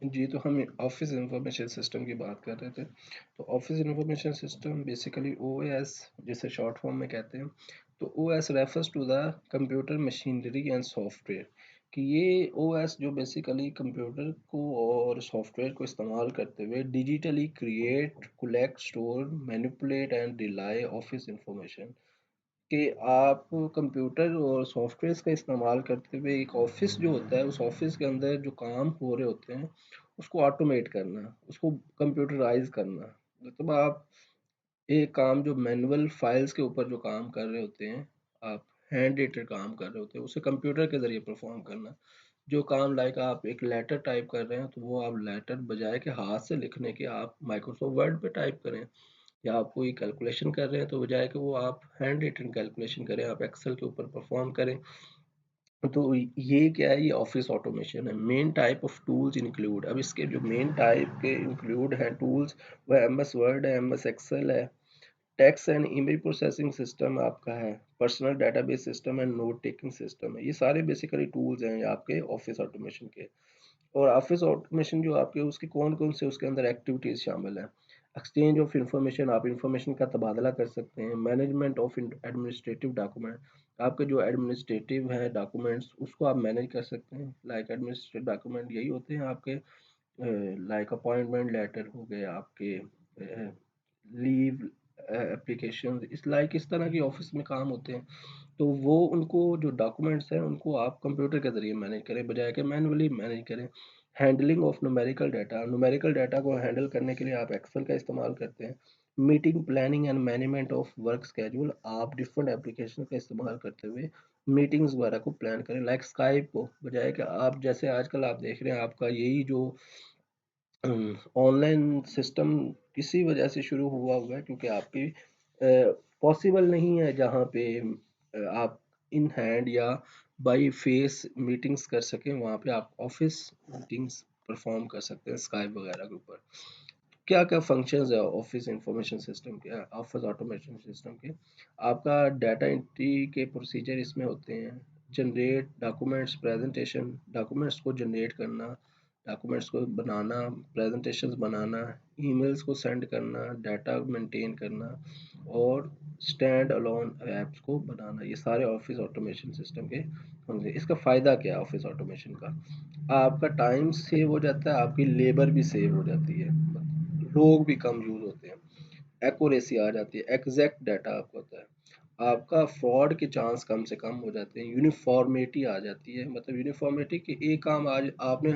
जी, तो हम office information system की बात कर रहे थे। तो office information system basically OS जिसे शॉर्ट फॉर्म में कहते हैं। तो OS refers to the computer machinery and software कि ये ओएस जो बेसिकली कंप्यूटर को और सॉफ्टवेयर को इस्तेमाल करते हुए digitally create, collect, store, manipulate and rely office information कि आप कंप्यूटर और सॉफ्टवेयर्स का इस्तेमाल करते हुए एक ऑफिस जो होता है उस ऑफिस के अंदर जो काम हो रहे होते हैं उसको ऑटोमेट करना, उसको कंप्यूटराइज करना। मतलब आप एक काम जो मैनुअल फाइल्स के ऊपर जो काम कर रहे होते हैं, आप हैंड रेटेड काम कर रहे होते हैं, उसे कंप्यूटर के ज़रिए परफॉर्म करना। जो काम लाइक आप एक लेटर टाइप कर रहे हैं तो वो आप लेटर बजाय के हाथ से लिखने के आप माइक्रोसॉफ्ट वर्ड पे टाइप करें, या आप कोई कैलकुलेशन कर रहे हैं तो बजाय कि वो आप हैंड रिटन कैलकुलेशन करें, आप एक्सेल के ऊपर परफॉर्म करें। तो ये क्या है, ये ऑफिस ऑटोमेशन है। Main type of tools include, अब इसके जो मेन टाइप के इंक्लूड हैं टूल्स, वह एम एस वर्ड है, एम एस एक्सेल है, text and image processing system आपका है, personal database system and note taking system है। ये सारे बेसिकली टूल्स हैं आपके ऑफिस ऑटोमेशन के। और ऑफिस ऑटोमेशन जो आपके उसके कौन कौन से उसके अंदर एक्टिविटीज शामिल हैं। एक्सचेंज ऑफ इंफॉर्मेशन, आप इंफॉर्मेशन का तबादला कर सकते हैं। मैनेजमेंट ऑफ एडमिनिस्ट्रेटिव डॉक्यूमेंट, आपके जो एडमिनिस्ट्रेटिव है डॉक्यूमेंट्स उसको आप मैनेज कर सकते हैं। लाइक एडमिनिस्ट्रेटिव डॉक्यूमेंट यही होते हैं आपके, लाइक अपॉइंटमेंट लेटर हो गए आपके, लीव एप्लीकेशन, इस लाइक इस तरह की ऑफिस में काम होते हैं। तो वो उनको जो डॉक्यूमेंट्स हैं उनको आप कंप्यूटर के ज़रिए मैनेज करें बजाय के मैनुअली मैनेज करें। Handling of numerical data, numerical data को हैंडल करने के लिए आप एक्सेल का इस्तेमाल करते हैं। Meeting planning and management of work schedule, आप डिफरेंट एप्लीकेशन का इस्तेमाल करते हुए मीटिंग्स वगैरह को प्लान करें, लाइक स्काइप को बजाय कि आप जैसे आजकल आप देख रहे हैं आपका यही जो ऑनलाइन सिस्टम इसी वजह से शुरू हुआ हुआ है क्योंकि आपकी पॉसिबल नहीं है जहाँ पे आप इन हैंड या बाई फेस मीटिंग्स कर सकें, वहाँ पे आप ऑफिस मीटिंग्स परफॉर्म कर सकते हैं स्काइप वगैरह के ऊपर। क्या क्या फंक्शंस है ऑफिस इंफॉर्मेशन सिस्टम के, ऑफिस ऑटोमेशन सिस्टम के। आपका डाटा एंट्री के प्रोसीजर इसमें होते हैं। जनरेट डॉक्यूमेंट्स प्रेजेंटेशन, डॉक्यूमेंट्स को जनरेट करना, डॉक्यूमेंट्स को बनाना, प्रेजेंटेशंस बनाना, ईमेल्स को सेंड करना, डाटा मेंटेन करना, और स्टैंड अलोन ऐप्स को बनाना, ये सारे ऑफिस ऑटोमेशन सिस्टम के होंगे। इसका फ़ायदा क्या है ऑफिस ऑटोमेशन का? आपका टाइम सेव हो जाता है, आपकी लेबर भी सेव हो जाती है, लोग भी कम यूज होते हैं, एक्यूरेसी आ जाती है, एग्जैक्ट डाटा आपका होता है, आपका फ्रॉड के चांस कम से कम हो जाते हैं, यूनिफॉर्मिटी आ जाती है। मतलब यूनिफॉर्मिटी कि एक काम आज आपने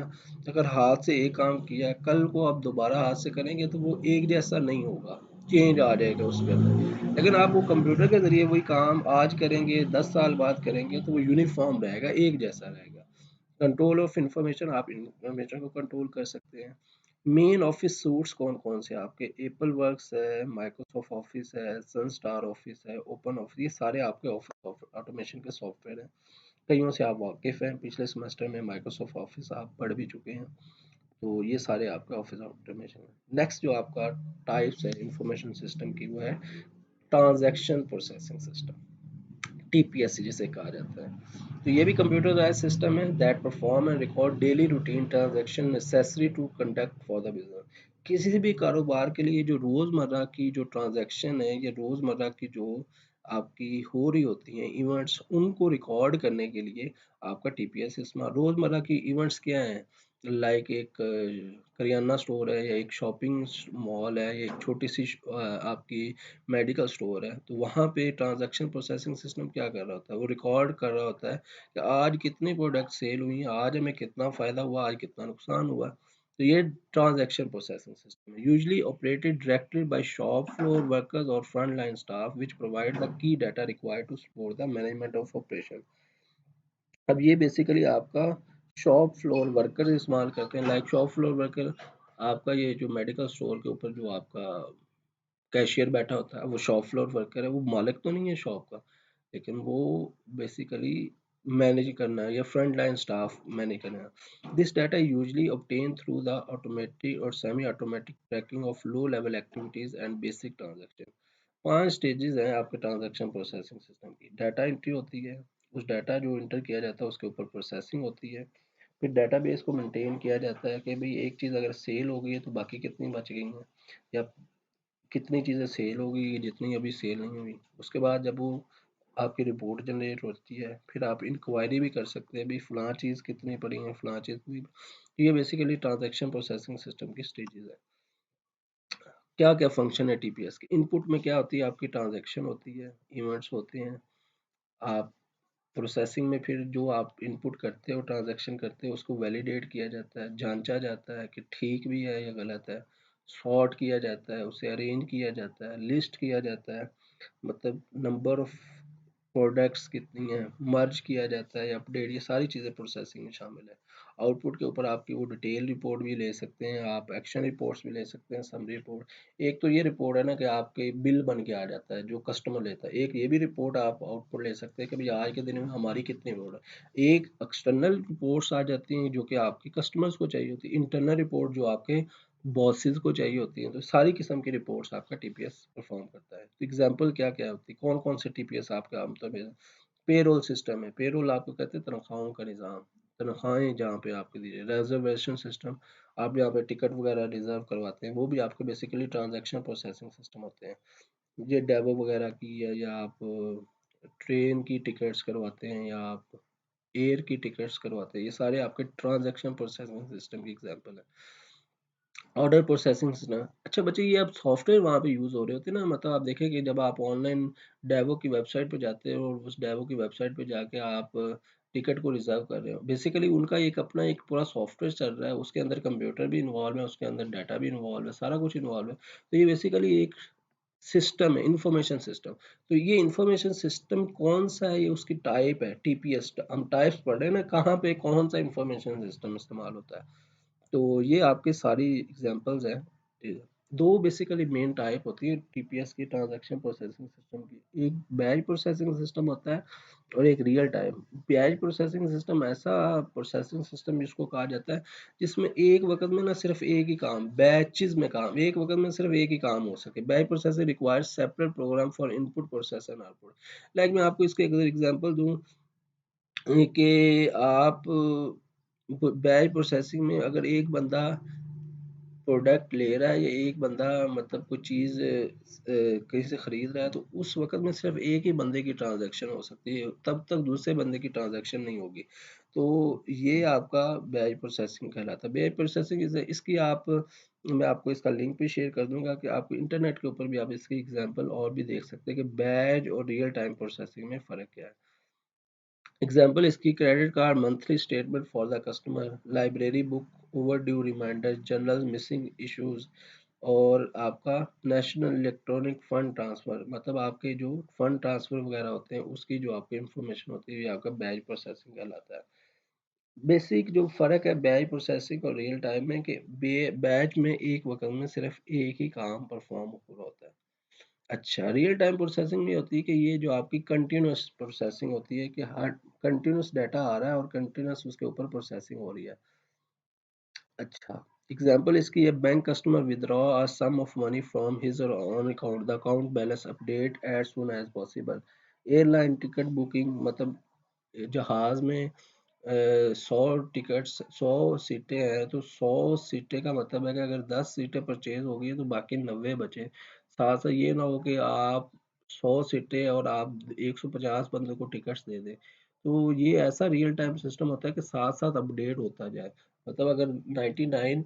अगर हाथ से एक काम किया है, कल को आप दोबारा हाथ से करेंगे तो वो एक जैसा नहीं होगा, चेंज आ जाएगा उसके अंदर। लेकिन आप वो कंप्यूटर के जरिए वही काम आज करेंगे, 10 साल बाद करेंगे तो वो यूनिफॉर्म रहेगा, एक जैसा रहेगा। कंट्रोल ऑफ इंफॉर्मेशन, आप इंफॉर्मेशन को कंट्रोल कर सकते हैं। मेन ऑफिस सूट्स कौन कौन से आपके, एप्पल वर्क्स है, माइक्रोसॉफ्ट ऑफिस है, सन स्टार ऑफिस है, ओपन ऑफिस, ये सारे आपके ऑफिस ऑटोमेशन के सॉफ्टवेयर हैं। कईयों से आप वाकिफ़ हैं, पिछले सेमेस्टर में माइक्रोसॉफ्ट ऑफिस आप पढ़ भी चुके हैं। तो ये सारे आपके ऑफिस ऑटोमेशन है। नेक्स्ट जो आपका टाइप्स है इंफॉर्मेशन सिस्टम की वो है ट्रांजैक्शन प्रोसेसिंग सिस्टम, टीपीएससी जिसे कहा जाता है। तो ये भी कंप्यूटराइज्ड सिस्टम है that perform and record daily routine transaction necessary to conduct for the business. किसी भी कारोबार के लिए जो रोज़मर्रा की जो ट्रांजैक्शन है या रोज़मर्रा की जो आपकी हो रही होती हैं इवेंट्स, उनको रिकॉर्ड करने के लिए आपका टीपीएस इसमें रोज़मर्रा की इवेंट्स क्या हैं, लाइक एक करियाना स्टोर है या एक शॉपिंग मॉल है या एक छोटी सी आपकी मेडिकल स्टोर है, तो वहाँ पे ट्रांजैक्शन प्रोसेसिंग सिस्टम क्या कर रहा होता है, वो रिकॉर्ड कर रहा होता है कि आज कितनी प्रोडक्ट सेल हुई हैं, आज हमें कितना फ़ायदा हुआ, आज कितना नुकसान हुआ। तो ये ट्रांजैक्शन प्रोसेसिंग सिस्टम है, usually operated directly by shop floor workers और front line staff which provide the key data required to support the management of operation. अब ये बेसिकली आपका शॉप फ्लोर वर्कर इस्तेमाल करते हैं, लाइक शॉप फ्लोर वर्कर आपका ये जो मेडिकल स्टोर के ऊपर जो आपका कैशियर बैठा होता है वो शॉप फ्लोर वर्कर है, वो मालिक तो नहीं है शॉप का, लेकिन वो बेसिकली मैनेज करना है या फ्रंट लाइन स्टाफ मैनेज करना है। This data usually obtained through the automatic और semi automatic tracking of low level activities and basic transaction. 5 stages हैं आपके ट्रांजैक्शन प्रोसेसिंग सिस्टम की। डाटा एंट्री होती है, उस डाटा जो इंटर किया जाता है उसके ऊपर प्रोसेसिंग होती है, फिर डेटाबेस को मेंटेन किया जाता है कि भाई एक चीज़ अगर सेल हो गई है तो बाकी कितनी बच गई हैं, या कितनी चीज़ें सेल हो गई जितनी अभी सेल नहीं हुई। उसके बाद जब वो आपकी रिपोर्ट जनरेट होती है, फिर आप इंक्वायरी भी कर सकते हैं भाई फ़लाँ चीज़ कितनी पड़ी है, फ़लाँ चीज़ कितनी। ये बेसिकली ट्रांजैक्शन प्रोसेसिंग सिस्टम की स्टेजेस है। क्या क्या फंक्शन है टीपीएस के? इनपुट में क्या होती है, आपकी ट्रांजैक्शन होती है, इवेंट्स होते हैं। आप प्रोसेसिंग में फिर जो आप इनपुट करते हो, ट्रांजैक्शन करते हो, उसको वैलिडेट किया जाता है, जांचा जाता है कि ठीक भी है या गलत है, सॉर्ट किया जाता है, उसे अरेंज किया जाता है, लिस्ट किया जाता है, मतलब नंबर ऑफ प्रोडक्ट्स कितनी हैं, मर्ज किया जाता है, अपडेट, ये सारी चीज़ें प्रोसेसिंग में शामिल है। आउटपुट के ऊपर आपकी वो डिटेल रिपोर्ट भी ले सकते हैं आप, एक्शन रिपोर्ट्स भी ले सकते हैं, समरी रिपोर्ट। एक तो ये रिपोर्ट है ना कि आपके बिल बन के आ जाता है जो कस्टमर लेता है, एक ये भी रिपोर्ट आप आउटपुट ले सकते हैं कि भाई आज के दिन में हमारी कितनी रिपोर्ट है। एक एक्सटर्नल रिपोर्ट्स आ जाती हैं जो कि आपके कस्टमर्स को चाहिए होती है, इंटरनल रिपोर्ट जो आपके बॉसेस को चाहिए होती हैं। तो सारी किस्म की रिपोर्ट्स आपका टीपीएस परफॉर्म करता है। तो एग्जांपल क्या क्या होती है, कौन कौन से टीपीएस आपका आमतौर पर? पेरोल सिस्टम है, पेरोल आपको कहते हैं तनख्वाहों का निज़ाम, तनख्वाहें जहाँ पे आपकी दी जाए। रिजर्वेशन सिस्टम, आप जहाँ पे टिकट वगैरह रिजर्व करवाते हैं वो भी आपके बेसिकली ट्रांजैक्शन प्रोसेसिंग सिस्टम होते हैं। ये डेवो वगैरह की या आप ट्रेन की टिकट्स करवाते हैं या आप एयर की टिकट्स करवाते हैं, ये सारे आपके ट्रांजैक्शन प्रोसेसिंग सिस्टम की एग्जांपल है। ऑर्डर प्रोसेसिंग सिस्टम, अच्छा बच्चे ये अब सॉफ्टवेयर वहाँ पे यूज़ हो रहे होते हैं ना, मतलब आप देखें कि जब आप ऑनलाइन डेवो की वेबसाइट पे जाते हो और उस डेवो की वेबसाइट पे जाके आप टिकट को रिजर्व कर रहे हो, बेसिकली उनका एक अपना एक पूरा सॉफ्टवेयर चल रहा है, उसके अंदर कंप्यूटर भी इन्वॉल्व है, उसके अंदर डाटा भी इन्वॉल्व है, सारा कुछ इन्वॉल्व है। तो ये बेसिकली एक सिस्टम है, इंफॉर्मेशन सिस्टम। तो ये इंफॉर्मेशन सिस्टम कौन सा है, ये उसकी टाइप है टीपीएस। हम टाइप्स पढ़ रहे हैं ना, कहाँ पे कौन सा इंफॉर्मेशन सिस्टम इस्तेमाल होता है। तो ये आपके सारी एग्जांपल्स हैं। दो बेसिकली मेन टाइप होती है टीपीएस की ट्रांजैक्शन प्रोसेसिंग सिस्टम की, एक बैच प्रोसेसिंग सिस्टम होता है और एक real time. Batch processing system ऐसा प्रोसेसिंग सिस्टम जिसको कहा जाता है जिसमें एक वक्त में ना सिर्फ एक ही काम, बैचेस में काम, एक वक्त में सिर्फ एक ही काम हो सके। Batch processing requires separate program for input process and output. Like मैं आपको इसके एक एग्जांपल दूं कि आप बैच प्रोसेसिंग में अगर एक बंदा प्रोडक्ट ले रहा है या एक बंदा मतलब कोई चीज़ कहीं से खरीद रहा है, तो उस वक्त में सिर्फ एक ही बंदे की ट्रांजैक्शन हो सकती है, तब तक दूसरे बंदे की ट्रांजैक्शन नहीं होगी। तो ये आपका बैच प्रोसेसिंग कहलाता है। बैच प्रोसेसिंग इसकी आप, मैं आपको इसका लिंक भी शेयर कर दूंगा कि आप इंटरनेट के ऊपर भी आप इसकी एग्जांपल और भी देख सकते हैं कि बैच और रियल टाइम प्रोसेसिंग में फ़र्क क्या है। एग्जाम्पल इसकी credit card monthly statement for the customer, library book overdue reminder, general missing issues, और आपका नेशनल इलेक्ट्रॉनिक फंड ट्रांसफर, मतलब आपके जो फंड ट्रांसफर वगैरह होते हैं उसकी जो आपकी इंफॉर्मेशन होती है, ये आपका बैच प्रोसेसिंग कहलाता है। बेसिक जो फ़र्क है बैच प्रोसेसिंग और रियल टाइम में कि बैच में एक वक्त में सिर्फ एक ही काम परफॉर्म हो रहा होता है। अच्छा, रियल टाइम प्रोसेसिंग में होती है कि ये जो आपकी कंटिन्यूअस प्रोसेसिंग होती है कि हर कंटिन्यूअस डाटा आ रहा है और कंटिन्यूअस उसके ऊपर प्रोसेसिंग हो रही है। अच्छा, एग्जांपल इसकी है, bank customer withdraw a sum of money from his और own account, the account balance update as soon as possible. Airline ticket booking, मतलब जहाज में 100 टिकट्स, 100 सीटें हैं तो 100 सीटें का मतलब है कि अगर 10 सीटें परचेज हो गई है तो बाकी 90 बचे। साथ साथ ये ना हो कि आप 100 सीटें और आप 150 बंदों को टिकट्स दे दें। तो ये ऐसा रियल टाइम सिस्टम होता है कि साथ साथ अपडेट होता जाए। मतलब अगर 99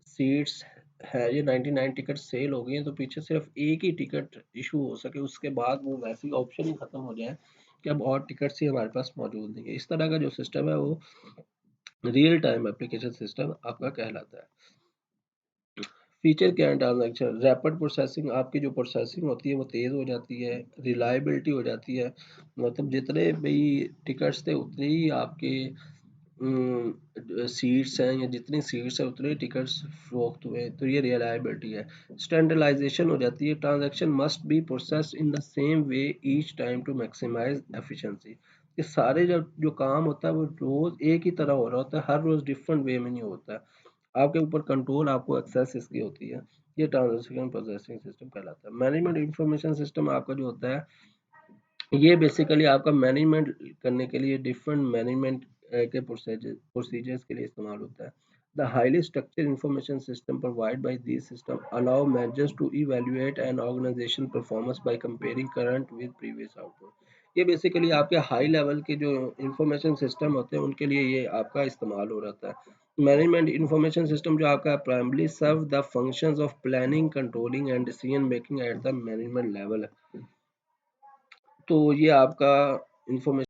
सीट्स है, ये 99 टिकट सेल हो गई हैं तो पीछे सिर्फ एक ही टिकट इशू हो सके, उसके बाद वो वैसे ही ऑप्शन ही खत्म हो जाए कि अब और टिकट्स ही हमारे पास मौजूद नहीं है। इस तरह का जो सिस्टम है वो रियल टाइम एप्लीकेशन सिस्टम आपका कहलाता है। फीचर क्या है ट्रांजैक्शन? रैपिड प्रोसेसिंग, आपकी जो प्रोसेसिंग होती है वो तेज़ हो जाती है, रिलायबिलिटी हो जाती है, मतलब जितने भी टिकट्स थे उतने ही आपके सीट्स हैं, या जितनी सीट्स हैं उतने टिकट्स फरोख्त हुए, तो ये रिलायबिलिटी है। स्टैंडर्डाइजेशन हो जाती है, transaction must be processed in the same way each time to maximise efficiency. ये सारे जब जो काम होता है वो रोज एक ही तरह हो रहा होता है, हर रोज डिफरेंट वे में नहीं होता है। आपके ऊपर कंट्रोल, आपको एक्सेस इसकी होती है। ये ट्रांजैक्शन प्रोसेसिंग सिस्टम कहलाता है। मैनेजमेंट इंफॉर्मेशन सिस्टम आपका जो होता है, ये बेसिकली आपका मैनेजमेंट करने के लिए डिफरेंट मैनेजमेंट के प्रोसीजर्स के लिए इस्तेमाल होता है। The highly structured information system provide by this system allow managers to evaluate an organisation performance by comparing current with previous output. ये बेसिकली आपके हाई लेवल के जो इंफॉर्मेशन सिस्टम होते हैं उनके लिए ये आपका इस्तेमाल हो रहता है। मैनेजमेंट इंफॉर्मेशन सिस्टम जो आपका primarily serve the functions of planning controlling and decision making at the management level है। तो ये आपका इंफॉर्मेशन